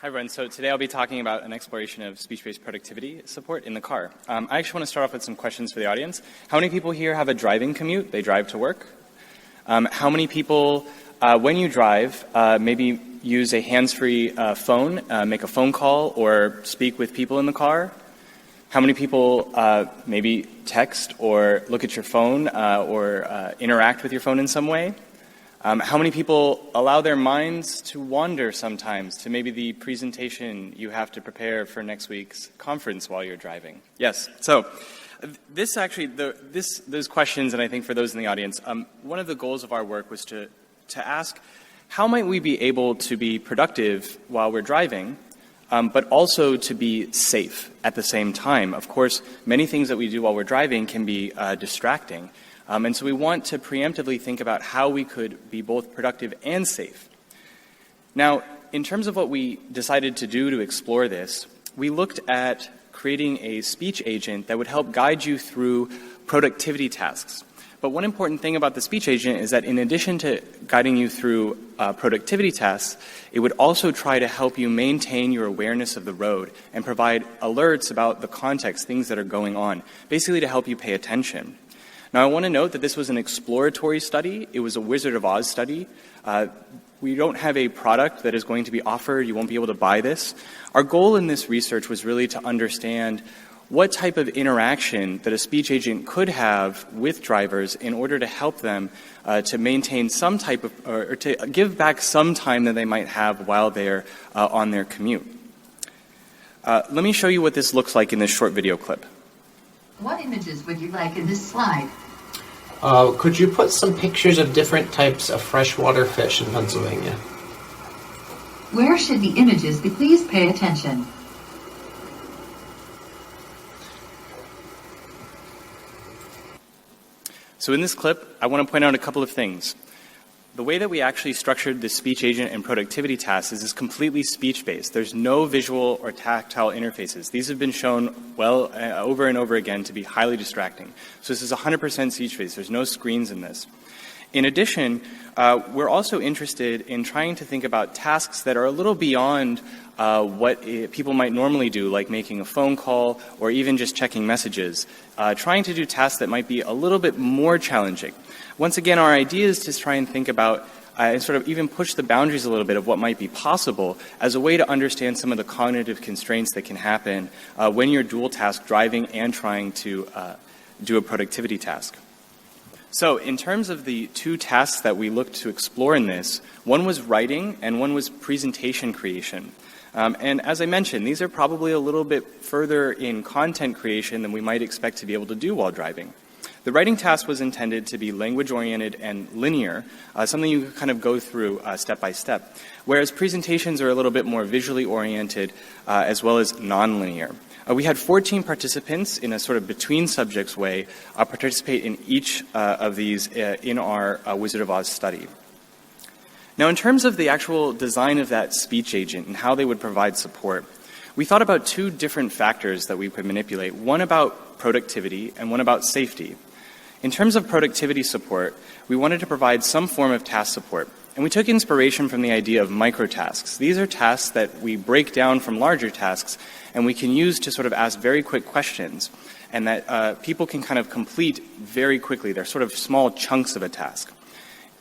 Hi, everyone. So today I'll be talking about an exploration of speech-based productivity support in the car. I actually want to start off with some questions for the audience. How many people here have a driving commute? They drive to work? How many people, when you drive, maybe use a hands-free phone, make a phone call, or speak with people in the car? How many people maybe text or look at your phone or interact with your phone in some way? How many people allow their minds to wander sometimes to maybe the presentation you have to prepare for next week's conference while you're driving? Yes. So this actually, those questions, and I think for those in the audience, one of the goals of our work was to ask, how might we be able to be productive while we're driving, but also to be safe at the same time? Of course, many things that we do while we're driving can be distracting. And so we want to preemptively think about how we could be both productive and safe. Now, in terms of what we decided to do to explore this, we looked at creating a speech agent that would help guide you through productivity tasks. But one important thing about the speech agent is that in addition to guiding you through productivity tasks, it would also try to help you maintain your awareness of the road and provide alerts about the context, things that are going on, basically to help you pay attention. Now, I want to note that this was an exploratory study. It was a Wizard of Oz study. We don't have a product that is going to be offered. You won't be able to buy this. Our goal in this research was really to understand what type of interaction that a speech agent could have with drivers in order to help them to maintain some type of, or to give back some time that they might have while they're on their commute. Let me show you what this looks like in this short video clip. What images would you like in this slide? Could you put some pictures of different types of freshwater fish in Pennsylvania? Where should the images be? Please pay attention. So in this clip, I want to point out a couple of things. The way that we actually structured the speech agent and productivity tasks is completely speech-based. There's no visual or tactile interfaces. These have been shown well over and over again to be highly distracting. So this is 100% speech-based. There's no screens in this. In addition, we're also interested in trying to think about tasks that are a little beyond what people might normally do, like making a phone call or even just checking messages, trying to do tasks that might be a little bit more challenging. Once again, our idea is to try and think about and sort of even push the boundaries a little bit of what might be possible as a way to understand some of the cognitive constraints that can happen when you're dual task driving and trying to do a productivity task. So in terms of the two tasks that we looked to explore in this, one was writing and one was presentation creation. And as I mentioned, these are probably a little bit further in content creation than we might expect to be able to do while driving. The writing task was intended to be language-oriented and linear, something you could kind of go through step by step, whereas presentations are a little bit more visually oriented as well as nonlinear. We had 14 participants in a sort of between subjects way participate in each of these in our Wizard of Oz study. Now, in terms of the actual design of that speech agent and how they would provide support, we thought about two different factors that we could manipulate, one about productivity and one about safety. In terms of productivity support, we wanted to provide some form of task support, and we took inspiration from the idea of microtasks. These are tasks that we break down from larger tasks, and we can use to sort of ask very quick questions, and that people can kind of complete very quickly. They're sort of small chunks of a task.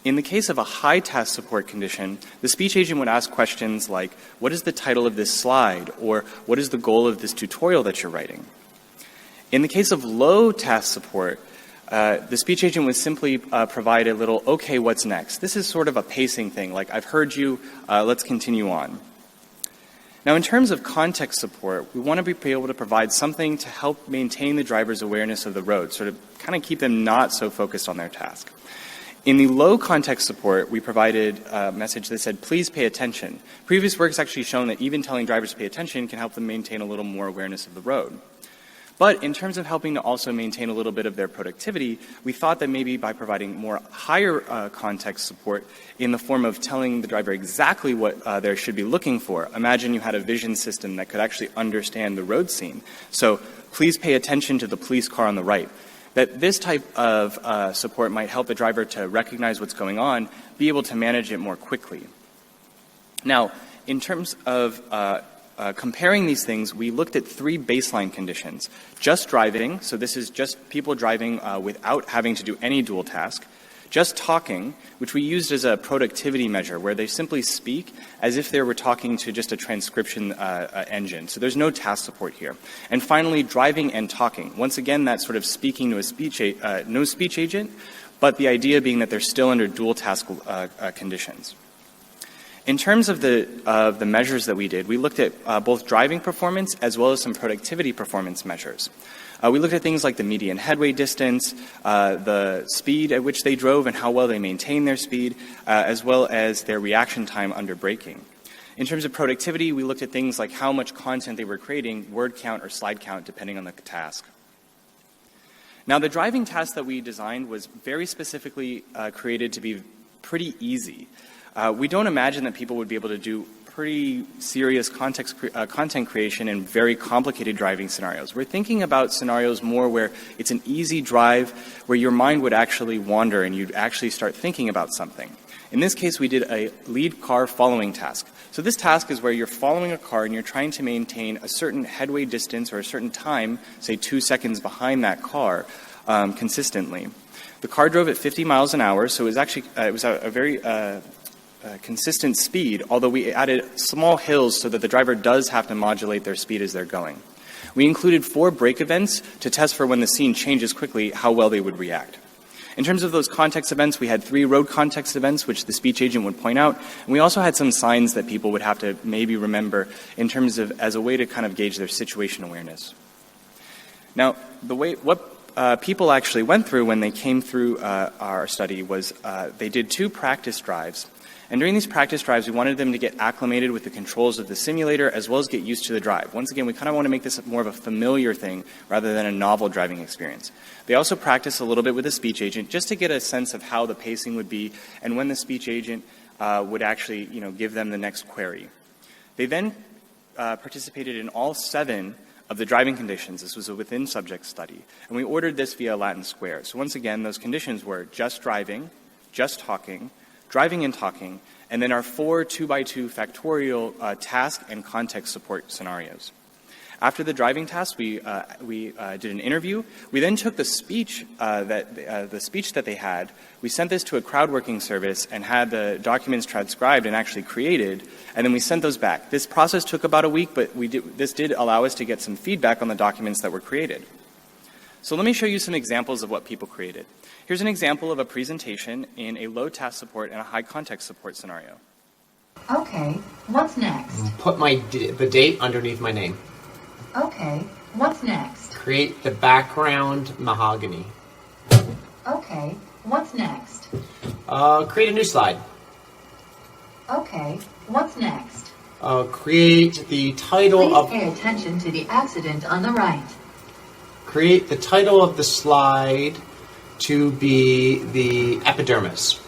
In the case of a high task support condition, the speech agent would ask questions like, what is the title of this slide? Or what is the goal of this tutorial that you're writing? In the case of low task support, the speech agent would simply provide a little, okay, what's next? This is sort of a pacing thing, like, I've heard you, let's continue on. Now, in terms of context support, we want to be able to provide something to help maintain the driver's awareness of the road, sort of kind of keep them not so focused on their task. In the low context support, we provided a message that said, please pay attention. Previous work has actually shown that even telling drivers to pay attention can help them maintain a little more awareness of the road. But in terms of helping to also maintain a little bit of their productivity, we thought that maybe by providing more higher context support in the form of telling the driver exactly what they should be looking for. Imagine you had a vision system that could actually understand the road scene. So please pay attention to the police car on the right. That this type of support might help the driver to recognize what's going on, be able to manage it more quickly. Now, in terms of comparing these things, we looked at 3 baseline conditions. Just driving, so this is just people driving without having to do any dual task. Just talking, which we used as a productivity measure, where they simply speak as if they were talking to just a transcription engine. So there's no task support here. And finally, driving and talking. Once again, that's sort of speaking to a no speech agent, but the idea being that they're still under dual task conditions. In terms of the measures that we did, we looked at both driving performance as well as some productivity performance measures. We looked at things like the median headway distance, the speed at which they drove and how well they maintained their speed, as well as their reaction time under braking. In terms of productivity, we looked at things like how much content they were creating, word count or slide count, depending on the task. Now, the driving task that we designed was very specifically created to be pretty easy. We don't imagine that people would be able to do pretty serious content creation in very complicated driving scenarios. We're thinking about scenarios more where it's an easy drive, where your mind would actually wander and you'd actually start thinking about something. In this case, we did a lead car following task. So this task is where you're following a car and you're trying to maintain a certain headway distance or a certain time, say 2 seconds behind that car, consistently. The car drove at 50 miles an hour, so it was actually a very consistent speed, although we added small hills so that the driver does have to modulate their speed as they're going. We included 4 brake events to test for when the scene changes quickly, how well they would react. In terms of those context events, we had 3 road context events, which the speech agent would point out, and we also had some signs that people would have to maybe remember in terms of as a way to kind of gauge their situation awareness. Now, what people actually went through when they came through our study was they did 2 practice drives. And during these practice drives, we wanted them to get acclimated with the controls of the simulator as well as get used to the drive. Once again, we kind of want to make this more of a familiar thing rather than a novel driving experience. They also practiced a little bit with the speech agent just to get a sense of how the pacing would be and when the speech agent would actually give them the next query. They then participated in all 7 of the driving conditions. This was a within subject study. And we ordered this via Latin square. So once again, those conditions were just driving, just talking, driving and talking, and then our 4 2x2 factorial task and context support scenarios. After the driving task, we did an interview. We then took the speech that they had. We sent this to a crowd working service and had the documents transcribed and actually created, and then we sent those back. This process took about a week, but this did allow us to get some feedback on the documents that were created. So let me show you some examples of what people created. Here's an example of a presentation in a low task support and a high context support scenario. Okay, what's next? Put the date underneath my name. Okay, what's next? Create the background mahogany. Okay, what's next? Create a new slide. Okay, what's next? Create the title Please of... pay attention to the accident on the right. Create the title of the slide to be the epidermis.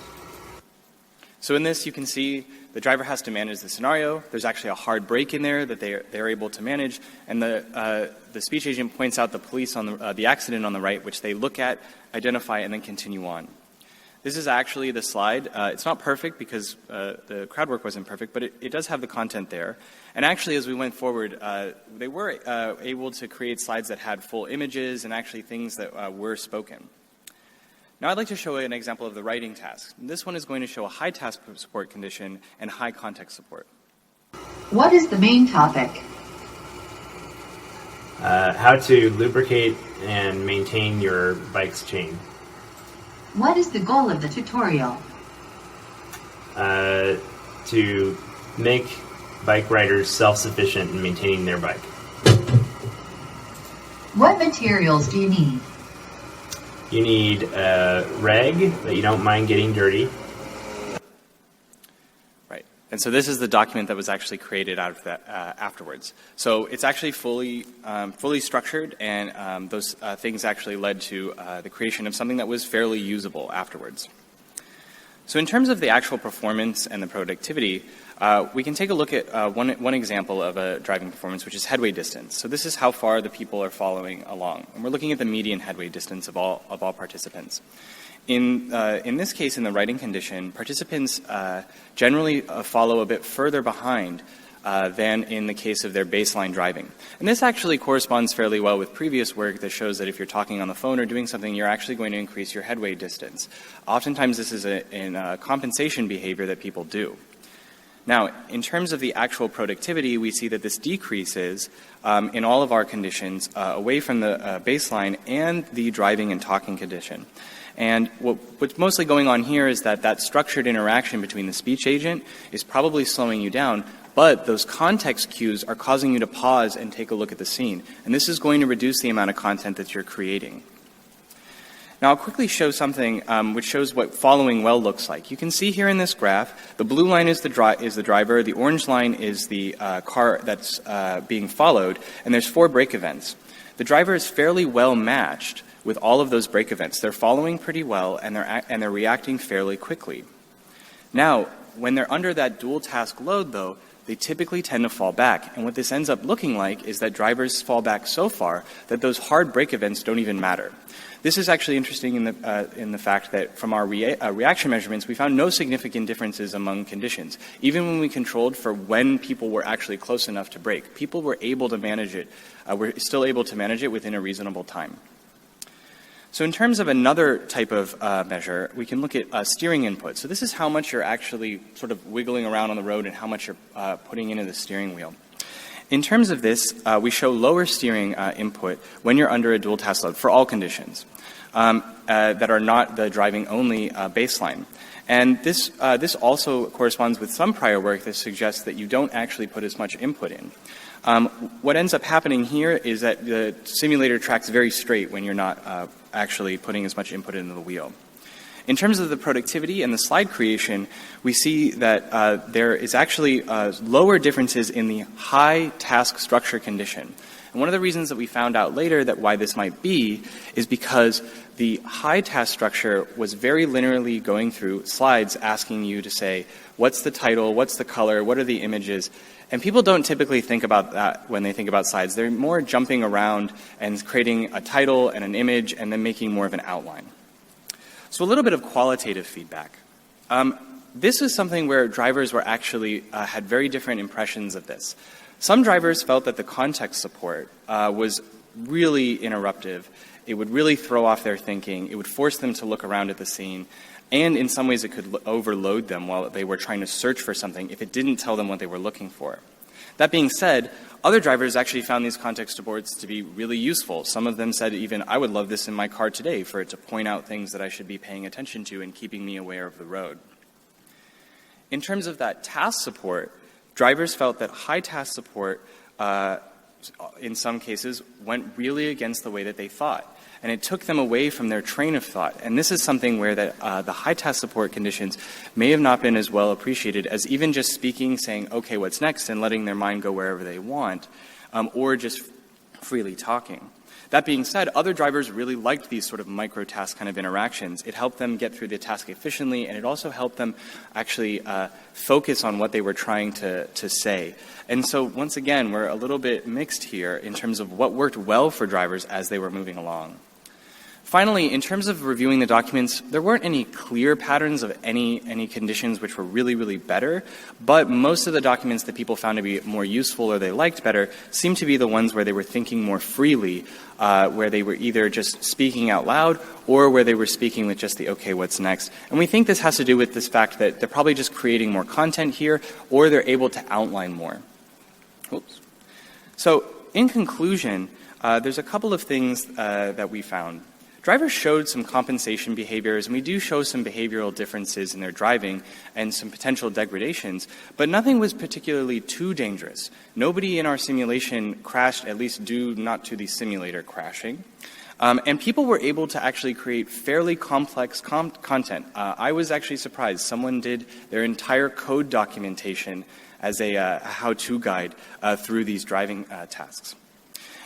So in this, you can see the driver has to manage the scenario. There's actually a hard brake in there that they're able to manage, and the speech agent points out the police on the accident on the right, which they look at, identify, and then continue on. This is actually the slide. It's not perfect because the crowd work wasn't perfect, but it does have the content there. And actually, as we went forward, they were able to create slides that had full images and actually things that were spoken. Now I'd like to show an example of the writing task. This one is going to show a high task support condition and high context support. What is the main topic? How to lubricate and maintain your bike's chain. What is the goal of the tutorial? To make bike riders self-sufficient in maintaining their bike. What materials do you need? You need a rag that you don't mind getting dirty. Right. And so this is the document that was actually created out of that afterwards. So it's actually fully structured, and those things actually led to the creation of something that was fairly usable afterwards. So in terms of the actual performance and the productivity, we can take a look at one example of a driving performance, which is headway distance. So this is how far the people are following along. And we're looking at the median headway distance of all participants. In this case, in the writing condition, participants generally follow a bit further behind than in the case of their baseline driving. And this actually corresponds fairly well with previous work that shows that if you're talking on the phone or doing something, you're actually going to increase your headway distance. Oftentimes this is a compensation behavior that people do. Now, in terms of the actual productivity, we see that this decreases in all of our conditions away from the baseline and the driving and talking condition. And what's mostly going on here is that structured interaction between the speech agent is probably slowing you down, but those context cues are causing you to pause and take a look at the scene. And this is going to reduce the amount of content that you're creating. Now, I'll quickly show something which shows what following well looks like. You can see here in this graph, the blue line is the driver, the orange line is the car that's being followed, and there's 4 brake events. The driver is fairly well matched with all of those brake events. They're following pretty well, and they're reacting fairly quickly. Now, when they're under that dual task load, though, they typically tend to fall back. And what this ends up looking like is that drivers fall back so far that those hard brake events don't even matter. This is actually interesting in the fact that from our reaction measurements, we found no significant differences among conditions. Even when we controlled for when people were actually close enough to brake, people were able to manage it. We're still able to manage it within a reasonable time. So in terms of another type of measure, we can look at steering input. So this is how much you're actually sort of wiggling around on the road and how much you're putting into the steering wheel. In terms of this, we show lower steering input when you're under a dual task load for all conditions that are not the driving only baseline. And this also corresponds with some prior work that suggests that you don't actually put as much input in. What ends up happening here is that the simulator tracks very straight when you're not actually putting as much input into the wheel. In terms of the productivity and the slide creation, we see that there is actually lower differences in the high task structure condition. And one of the reasons that we found out later that why this might be is because the high task structure was very linearly going through slides asking you to say, what's the title, what's the color, what are the images? And people don't typically think about that when they think about slides. They're more jumping around and creating a title and an image and then making more of an outline. So a little bit of qualitative feedback. This is something where drivers were actually had very different impressions of this. Some drivers felt that the context support was really interruptive. It would really throw off their thinking. It would force them to look around at the scene. And in some ways, it could overload them while they were trying to search for something if it didn't tell them what they were looking for. That being said, other drivers actually found these context supports to be really useful. Some of them said even, I would love this in my car today for it to point out things that I should be paying attention to and keeping me aware of the road. In terms of that task support, drivers felt that high task support, in some cases, went really against the way that they thought. And it took them away from their train of thought. And this is something where the high task support conditions may have not been as well appreciated as even just speaking, saying, okay, what's next, and letting their mind go wherever they want, or just freely talking. That being said, other drivers really liked these sort of micro-task kind of interactions. It helped them get through the task efficiently, and it also helped them actually focus on what they were trying to say. And so, once again, we're a little bit mixed here in terms of what worked well for drivers as they were moving along. Finally, in terms of reviewing the documents, there weren't any clear patterns of any conditions which were really, really better, but most of the documents that people found to be more useful or they liked better seemed to be the ones where they were thinking more freely, where they were either just speaking out loud or where they were speaking with just the, okay, what's next? And we think this has to do with this fact that they're probably just creating more content here, or they're able to outline more. Oops. So, in conclusion, there's a couple of things that we found. Drivers showed some compensation behaviors, and we do show some behavioral differences in their driving and some potential degradations, but nothing was particularly too dangerous. Nobody in our simulation crashed, at least due not to the simulator crashing. And people were able to actually create fairly complex content. I was actually surprised. Someone did their entire code documentation as a how-to guide through these driving tasks.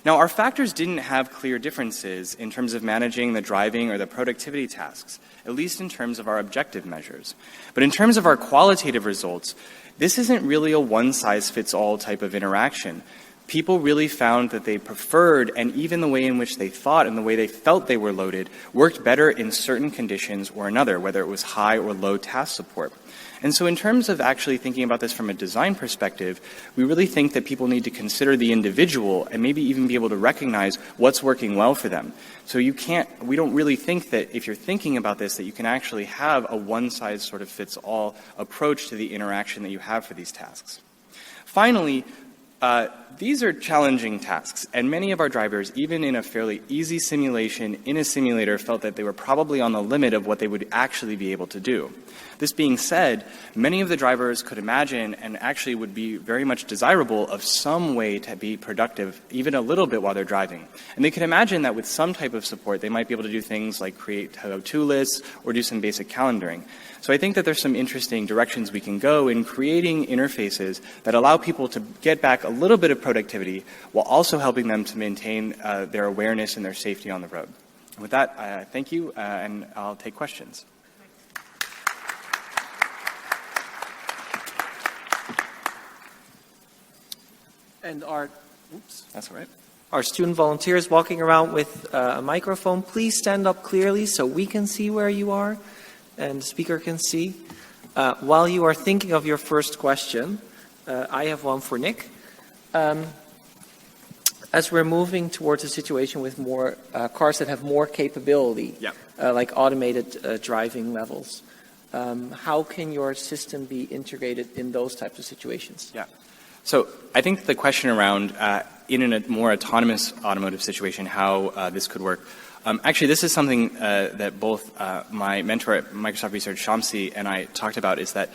Now, our factors didn't have clear differences in terms of managing the driving or the productivity tasks, at least in terms of our objective measures. But in terms of our qualitative results, this isn't really a one-size-fits-all type of interaction. People really found that they preferred, and even the way in which they thought and the way they felt they were loaded worked better in certain conditions or another, whether it was high or low task support. And so in terms of actually thinking about this from a design perspective, we really think that people need to consider the individual and maybe even be able to recognize what's working well for them. So we don't really think that if you're thinking about this, that you can actually have a one-size-sort-of-fits-all approach to the interaction that you have for these tasks. Finally, these are challenging tasks, and many of our drivers, even in a fairly easy simulation in a simulator, felt that they were probably on the limit of what they would actually be able to do. This being said, many of the drivers could imagine and actually would be very much desirable of some way to be productive, even a little bit while they're driving. And they could imagine that with some type of support, they might be able to do things like create how-to lists or do some basic calendaring. So I think that there's some interesting directions we can go in creating interfaces that allow people to get back a little bit of productivity while also helping them to maintain their awareness and their safety on the road. With that, thank you, and I'll take questions. And our That's all right. Our student volunteers walking around with a microphone, please stand up clearly so we can see where you are and the speaker can see. While you are thinking of your first question, I have one for Nick. As we're moving towards a situation with more cars that have more capability, like automated driving levels, how can your system be integrated in those types of situations? Yeah. So I think the question around in a more autonomous automotive situation, how this could work. Actually, this is something that both my mentor at Microsoft Research, Shamsi, and I talked about, is that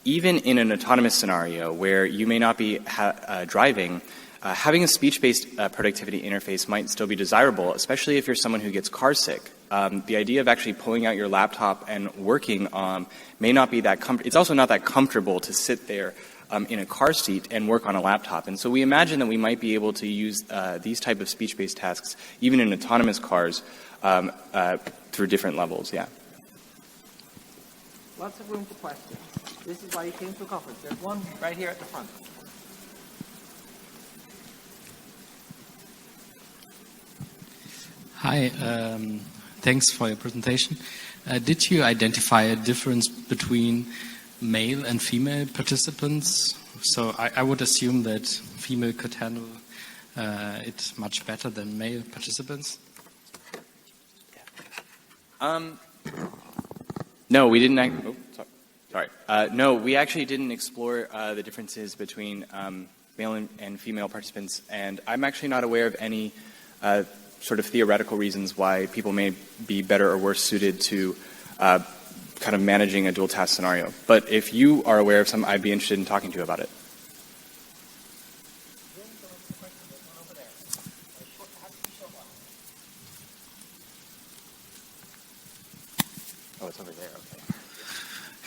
even in an autonomous scenario where you may not be driving, having a speech-based productivity interface might still be desirable, especially if you're someone who gets car sick. The idea of actually pulling out your laptop and working may not be that comfortable. It's also not that comfortable to sit there in a car seat and work on a laptop. And so we imagine that we might be able to use these type of speech-based tasks even in autonomous cars through different levels, yeah. Lots of room for questions. This is why you came to a conference. There's one right here at the front. Hi, thanks for your presentation. Did you identify a difference between male and female participants? So I would assume that female could handle it much better than male participants. No, we didn't. Sorry. No, we actually didn't explore the differences between male and female participants, and I'm actually not aware of any sort of theoretical reasons why people may be better or worse suited to kind of managing a dual task scenario. But if you are aware of some, I'd be interested in talking to you about it. Oh, it's over there,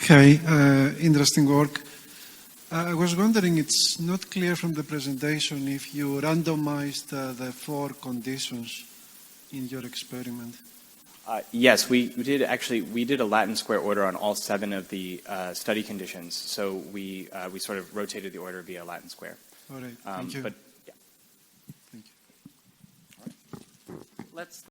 okay. Hi, interesting work. I was wondering, it's not clear from the presentation if you randomized the 4 conditions in your experiment. Yes, we did actually. We did a Latin square order on all 7 of the study conditions. So we sort of rotated the order via Latin square. All right, thank you. But yeah. Thank you. Let's